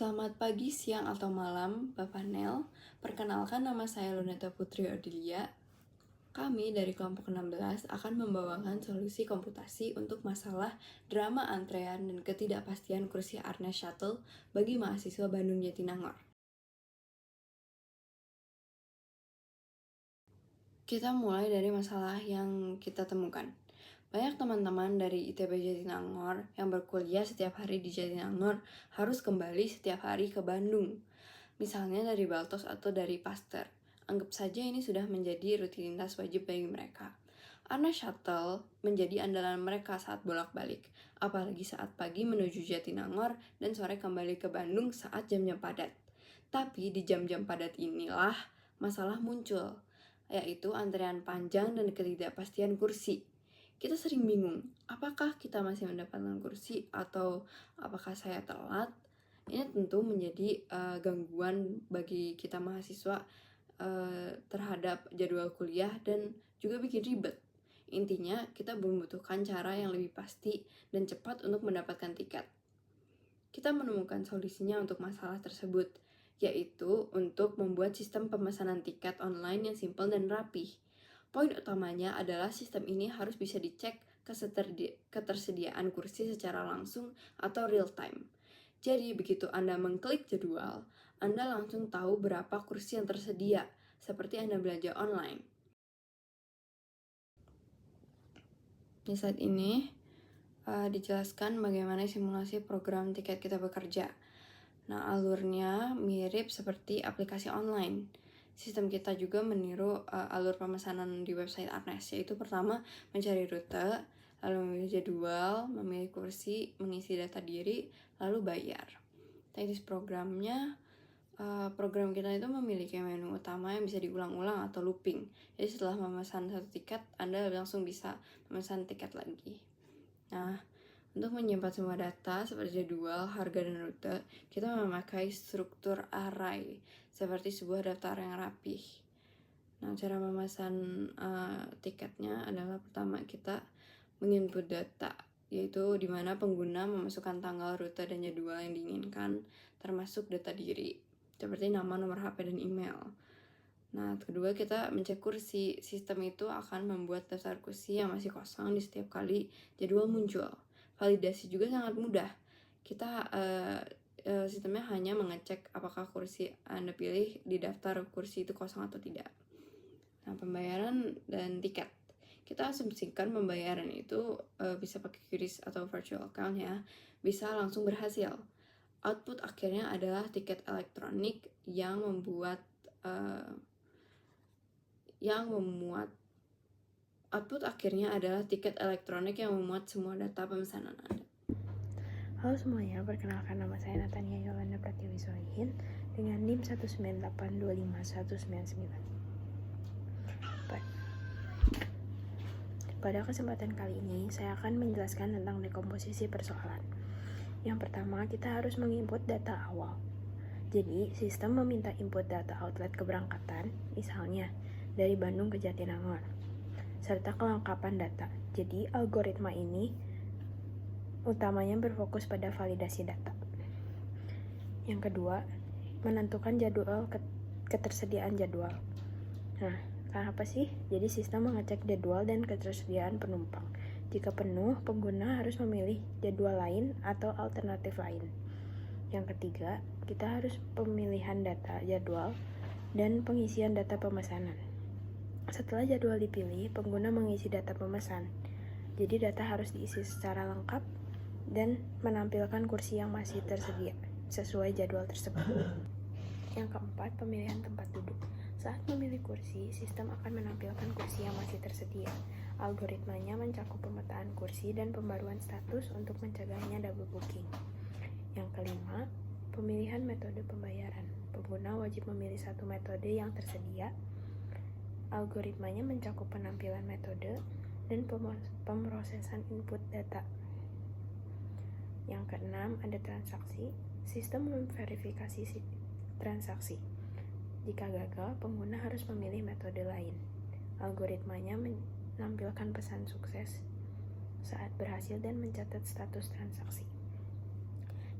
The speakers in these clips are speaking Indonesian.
Selamat pagi, siang, atau malam, Bapak Nel. Perkenalkan, nama saya Luneta Putri Odilia. Kami dari kelompok 16 akan membawakan solusi komputasi untuk masalah drama antrean dan ketidakpastian kursi Arnes Shuttle bagi mahasiswa Bandung Jatinangor. Kita mulai dari masalah yang kita temukan. Banyak teman-teman dari ITB Jatinangor yang berkuliah setiap hari di Jatinangor harus kembali setiap hari ke Bandung. Misalnya dari Baltos atau dari Pasteur. Anggap saja ini sudah menjadi rutinitas wajib bagi mereka. Arnes Shuttle menjadi andalan mereka saat bolak-balik, apalagi saat pagi menuju Jatinangor dan sore kembali ke Bandung saat jam-jam padat. Tapi di jam-jam padat inilah masalah muncul, yaitu antrean panjang dan ketidakpastian kursi. Kita sering bingung, apakah kita masih mendapatkan kursi atau apakah saya telat? Ini tentu menjadi gangguan bagi kita mahasiswa terhadap jadwal kuliah dan juga bikin ribet. Intinya, kita membutuhkan cara yang lebih pasti dan cepat untuk mendapatkan tiket. Kita menemukan solusinya untuk masalah tersebut, yaitu untuk membuat sistem pemesanan tiket online yang simpel dan rapih. Poin utamanya adalah sistem ini harus bisa dicek ketersediaan kursi secara langsung atau real time. Jadi begitu Anda mengklik jadwal, Anda langsung tahu berapa kursi yang tersedia, seperti Anda belanja online. Di slide ini dijelaskan bagaimana simulasi program tiket kita bekerja. Nah, alurnya mirip seperti aplikasi online. Sistem kita juga meniru alur pemesanan di website Arnes, yaitu pertama mencari rute, lalu memilih jadwal, memilih kursi, mengisi data diri, lalu bayar. Teknis programnya, program kita itu memiliki menu utama yang bisa diulang-ulang atau looping. Jadi setelah memesan satu tiket, Anda langsung bisa memesan tiket lagi. Nah, untuk menyimpan semua data seperti jadwal, harga, dan rute, kita memakai struktur array seperti sebuah daftar yang rapih. Nah, cara memesan tiketnya adalah pertama kita menginput data, yaitu di mana pengguna memasukkan tanggal, rute, dan jadwal yang diinginkan, termasuk data diri, seperti nama, nomor HP, dan email. Nah, kedua kita mencek kursi. Sistem itu akan membuat daftar kursi yang masih kosong di setiap kali jadwal muncul. Validasi juga sangat mudah. Kita sistemnya hanya mengecek apakah kursi Anda pilih di daftar kursi itu kosong atau tidak. Nah, pembayaran dan tiket. Kita asumsikan pembayaran itu bisa pakai QRIS atau virtual account ya, bisa langsung berhasil. Output akhirnya adalah tiket elektronik yang memuat semua data pemesanan Anda. Halo semuanya, perkenalkan nama saya Natania Yolanda Pratiwi Solihin dengan NIM 198251999. Pada kesempatan kali ini, saya akan menjelaskan tentang dekomposisi persoalan. Yang pertama, kita harus menginput data awal. Jadi, sistem meminta input data outlet keberangkatan, misalnya dari Bandung ke Jatinangor, serta kelengkapan data. Jadi, algoritma ini utamanya berfokus pada validasi data. Yang kedua, menentukan jadwal ketersediaan jadwal. Nah, kenapa sih? Jadi sistem mengecek jadwal dan ketersediaan penumpang. Jika penuh, pengguna harus memilih jadwal lain atau alternatif lain. Yang ketiga, kita harus pemilihan data jadwal dan pengisian data pemesanan. Setelah jadwal dipilih, pengguna mengisi data pemesan. Jadi data harus diisi secara lengkap dan menampilkan kursi yang masih tersedia sesuai jadwal tersebut. Yang keempat, pemilihan tempat duduk. Saat memilih kursi, sistem akan menampilkan kursi yang masih tersedia. Algoritmanya mencakup pemetaan kursi dan pembaruan status untuk mencegahnya double booking. Yang kelima, pemilihan metode pembayaran. Pengguna wajib memilih satu metode yang tersedia. Algoritmanya mencakup penampilan metode dan pemrosesan input data. Yang keenam, ada transaksi. Sistem memverifikasi transaksi. Jika gagal, pengguna harus memilih metode lain. Algoritmanya menampilkan pesan sukses saat berhasil dan mencatat status transaksi.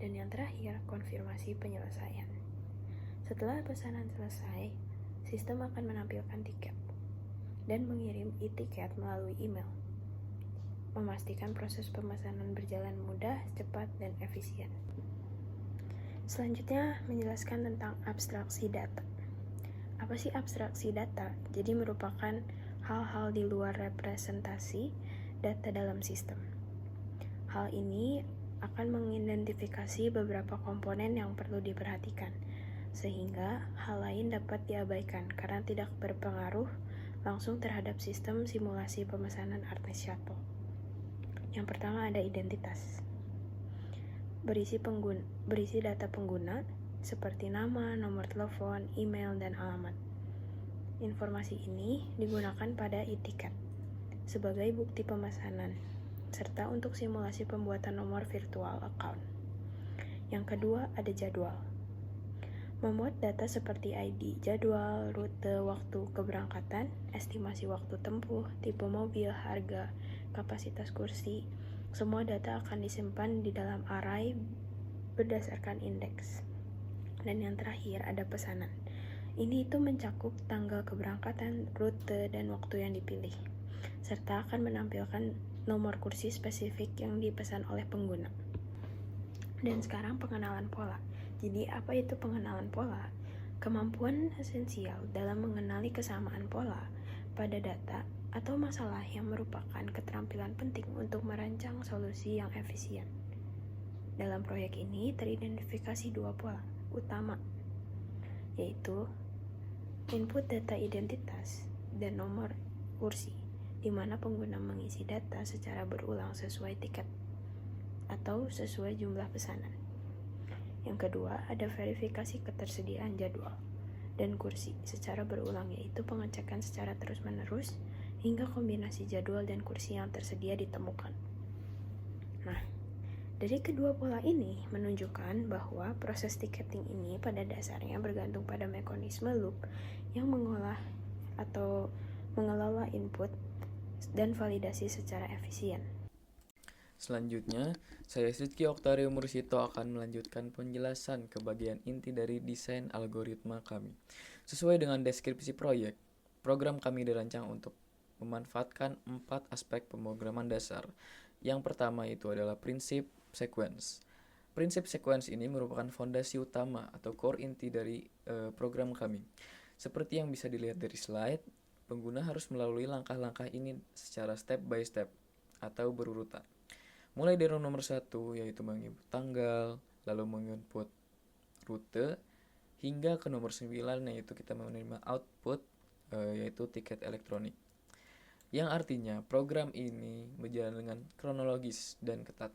Dan yang terakhir, konfirmasi penyelesaian. Setelah pesanan selesai, sistem akan menampilkan tiket dan mengirim e-tiket melalui email, memastikan proses pemesanan berjalan mudah, cepat, dan efisien. Selanjutnya, menjelaskan tentang abstraksi data. Apa sih abstraksi data? Jadi merupakan hal-hal di luar representasi data dalam sistem. Hal ini akan mengidentifikasi beberapa komponen yang perlu diperhatikan, sehingga hal lain dapat diabaikan karena tidak berpengaruh langsung terhadap sistem simulasi pemesanan Arnes Shuttle. Yang pertama ada identitas. Berisi data pengguna seperti nama, nomor telepon, email, dan alamat. Informasi ini digunakan pada e-tiket sebagai bukti pemesanan serta untuk simulasi pembuatan nomor virtual account. Yang kedua ada jadwal. Memuat data seperti ID, jadwal, rute, waktu keberangkatan, estimasi waktu tempuh, tipe mobil, harga, kapasitas kursi. Semua data akan disimpan di dalam array berdasarkan indeks. Dan yang terakhir ada pesanan. Ini itu mencakup tanggal keberangkatan, rute, dan waktu yang dipilih, serta akan menampilkan nomor kursi spesifik yang dipesan oleh pengguna. Dan sekarang pengenalan pola. Jadi apa itu pengenalan pola? Kemampuan esensial dalam mengenali kesamaan pola pada data atau masalah yang merupakan keterampilan penting untuk merancang solusi yang efisien. Dalam proyek ini teridentifikasi dua pola utama, yaitu input data identitas dan nomor kursi, di mana pengguna mengisi data secara berulang sesuai tiket atau sesuai jumlah pesanan. Yang kedua, ada verifikasi ketersediaan jadwal dan kursi secara berulang, yaitu pengecekan secara terus-menerus hingga kombinasi jadwal dan kursi yang tersedia ditemukan. Nah, dari kedua pola ini menunjukkan bahwa proses tiketing ini pada dasarnya bergantung pada mekanisme loop yang mengolah atau mengelola input dan validasi secara efisien. Selanjutnya, saya Rizky Oktario Mursito akan melanjutkan penjelasan ke bagian inti dari desain algoritma kami. Sesuai dengan deskripsi proyek, program kami dirancang untuk memanfaatkan 4 aspek pemrograman dasar. Yang pertama itu adalah prinsip sequence. Prinsip sequence ini merupakan fondasi utama atau core inti dari program kami. Seperti yang bisa dilihat dari slide, pengguna harus melalui langkah-langkah ini secara step by step atau berurutan. Mulai dari nomor 1 yaitu menginput tanggal, lalu menginput rute, hingga ke nomor 9 yaitu kita menerima output yaitu tiket elektronik. Yang artinya program ini berjalan dengan kronologis dan ketat.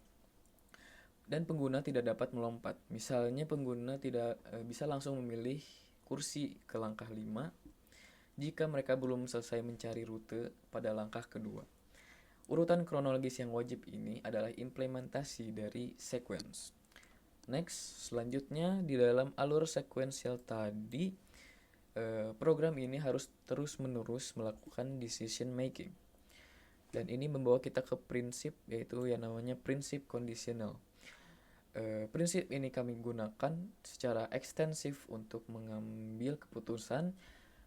Dan pengguna tidak dapat melompat. Misalnya pengguna tidak bisa langsung memilih kursi ke langkah 5 jika mereka belum selesai mencari rute pada langkah kedua. Urutan kronologis yang wajib ini adalah implementasi dari sequence. Next, selanjutnya di dalam alur sequential tadi, program ini harus terus-menerus melakukan decision making. Dan ini membawa kita ke prinsip, yaitu yang namanya prinsip conditional. Prinsip ini kami gunakan secara ekstensif untuk mengambil keputusan,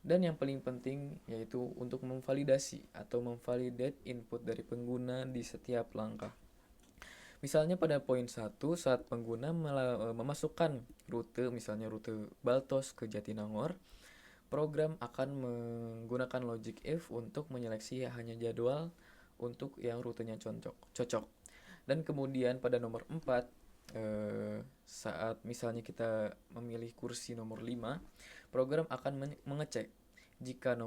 dan yang paling penting yaitu untuk memvalidasi atau memvalidate input dari pengguna di setiap langkah. Misalnya pada poin 1, saat pengguna memasukkan rute, misalnya rute Baltos ke Jatinangor, program akan menggunakan logic if untuk menyeleksi hanya jadwal untuk yang rutenya cocok. Dan kemudian pada nomor 4, saat misalnya kita memilih kursi nomor 5, program akan mengecek jika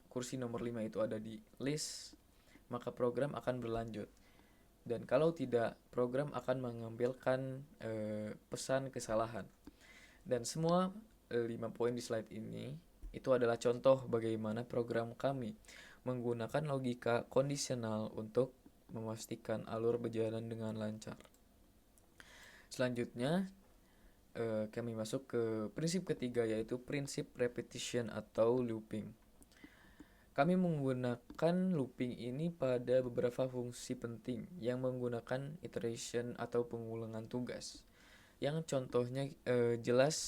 kursi nomor 5 itu ada di list, maka program akan berlanjut. Dan kalau tidak, program akan mengambilkan pesan kesalahan. Dan semua 5 poin di slide ini itu adalah contoh bagaimana program kami menggunakan logika kondisional untuk memastikan alur berjalan dengan lancar. Selanjutnya kami masuk ke prinsip ketiga, yaitu prinsip repetition atau looping. Kami menggunakan looping ini pada beberapa fungsi penting yang menggunakan iteration atau pengulangan tugas. yang contohnya jelas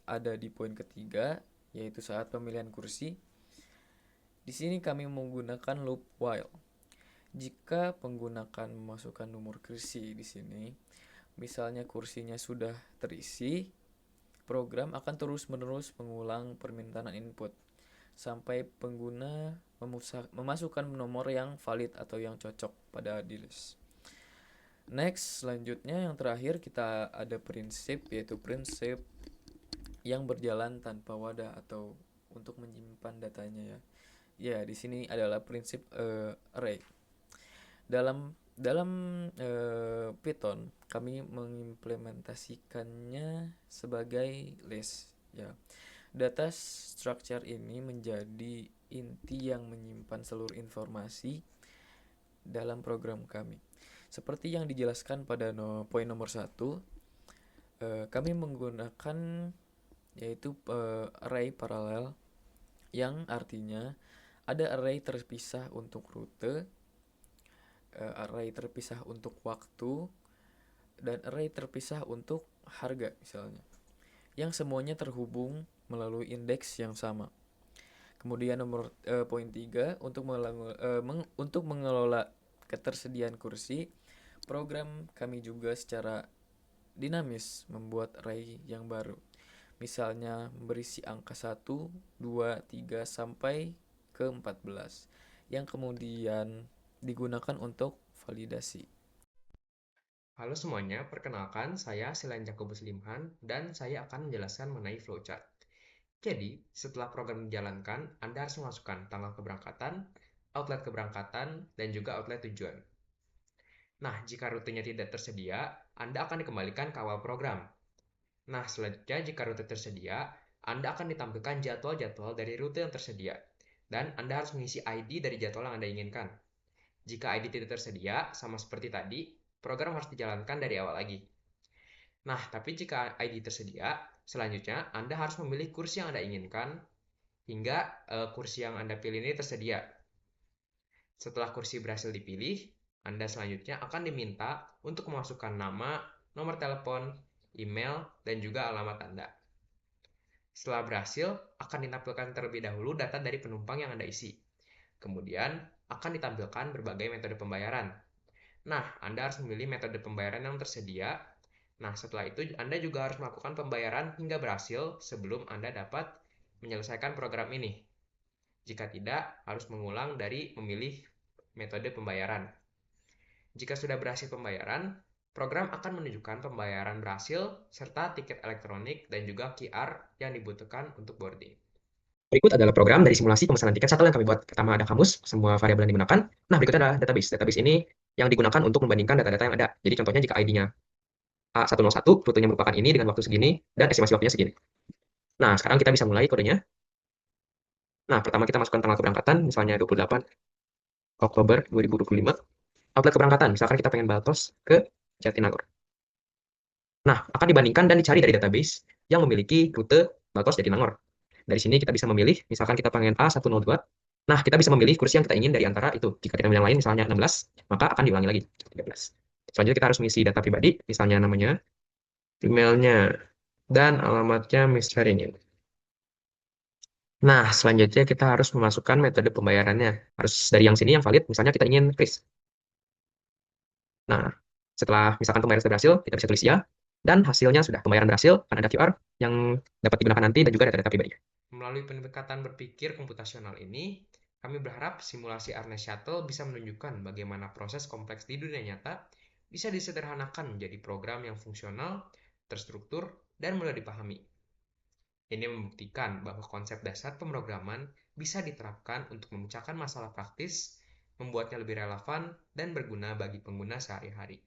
ada di poin ketiga, yaitu saat pemilihan kursi. Di sini kami menggunakan loop while. Jika penggunakan memasukkan nomor kursi di sini, misalnya kursinya sudah terisi, program akan terus-menerus mengulang permintaan input sampai pengguna memasukkan nomor yang valid atau yang cocok pada list. Next, selanjutnya yang terakhir kita ada prinsip, yaitu prinsip yang berjalan tanpa wadah atau untuk menyimpan datanya ya. Ya, di sini adalah prinsip array. Dalam Python kami mengimplementasikannya sebagai list ya. Data structure ini menjadi inti yang menyimpan seluruh informasi dalam program kami. Seperti yang dijelaskan pada poin nomor 1, kami menggunakan yaitu array paralel, yang artinya ada array terpisah untuk rute, array terpisah untuk waktu, dan array terpisah untuk harga misalnya, yang semuanya terhubung melalui indeks yang sama. Kemudian poin 3, untuk mengelola ketersediaan kursi, program kami juga secara dinamis membuat array yang baru. Misalnya berisi angka 1, 2, 3 sampai ke 14 yang kemudian digunakan untuk validasi. Halo semuanya, perkenalkan saya Silan Jakobus Limhan dan saya akan menjelaskan mengenai flowchart. Jadi, setelah program dijalankan, Anda harus memasukkan tanggal keberangkatan, outlet keberangkatan, dan juga outlet tujuan. Nah, jika rutenya tidak tersedia, Anda akan dikembalikan ke awal program. Nah, selanjutnya jika rute tersedia, Anda akan ditampilkan jadwal-jadwal dari rute yang tersedia, dan Anda harus mengisi ID dari jadwal yang Anda inginkan. Jika ID tidak tersedia, sama seperti tadi, program harus dijalankan dari awal lagi. Nah, tapi jika ID tersedia, selanjutnya Anda harus memilih kursi yang Anda inginkan hingga kursi yang Anda pilih ini tersedia. Setelah kursi berhasil dipilih, Anda selanjutnya akan diminta untuk memasukkan nama, nomor telepon, email, dan juga alamat Anda. Setelah berhasil, akan ditampilkan terlebih dahulu data dari penumpang yang Anda isi. Kemudian, akan ditampilkan berbagai metode pembayaran. Nah, Anda harus memilih metode pembayaran yang tersedia. Nah, setelah itu Anda juga harus melakukan pembayaran hingga berhasil sebelum Anda dapat menyelesaikan program ini. Jika tidak, harus mengulang dari memilih metode pembayaran. Jika sudah berhasil pembayaran, program akan menunjukkan pembayaran berhasil serta tiket elektronik dan juga QR yang dibutuhkan untuk boarding. Berikut adalah program dari simulasi pemesanan tiket shuttle yang kami buat. Pertama ada kamus, semua variabel yang digunakan. Nah, berikutnya adalah database. Database ini yang digunakan untuk membandingkan data-data yang ada. Jadi contohnya jika ID-nya A101, rutenya merupakan ini dengan waktu segini, dan estimasi waktunya segini. Nah, sekarang kita bisa mulai kodenya. Nah, pertama kita masukkan tanggal keberangkatan, misalnya 28 Oktober 2025. Outlet keberangkatan, misalkan kita pengen Baltos ke Jatinangor. Nah, akan dibandingkan dan dicari dari database yang memiliki rute Baltos Jatinangor. Dari sini kita bisa memilih, misalkan kita pengen A102. Nah, kita bisa memilih kursi yang kita ingin dari antara itu. Jika kita memilih yang lain, misalnya 16, maka akan diulangi lagi, 13. Selanjutnya kita harus mengisi data pribadi, misalnya namanya, emailnya, dan alamatnya Mr. ini. Nah, selanjutnya kita harus memasukkan metode pembayarannya. Harus dari yang sini yang valid, misalnya kita ingin freeze. Nah, setelah misalkan pembayaran sudah berhasil, kita bisa tulis ya, dan hasilnya sudah pembayaran berhasil, akan ada QR yang dapat digunakan nanti dan juga data-data pribadi. Melalui pendekatan berpikir komputasional ini, kami berharap simulasi Arnes Shuttle bisa menunjukkan bagaimana proses kompleks di dunia nyata bisa disederhanakan menjadi program yang fungsional, terstruktur, dan mudah dipahami. Ini membuktikan bahwa konsep dasar pemrograman bisa diterapkan untuk memecahkan masalah praktis, membuatnya lebih relevan, dan berguna bagi pengguna sehari-hari.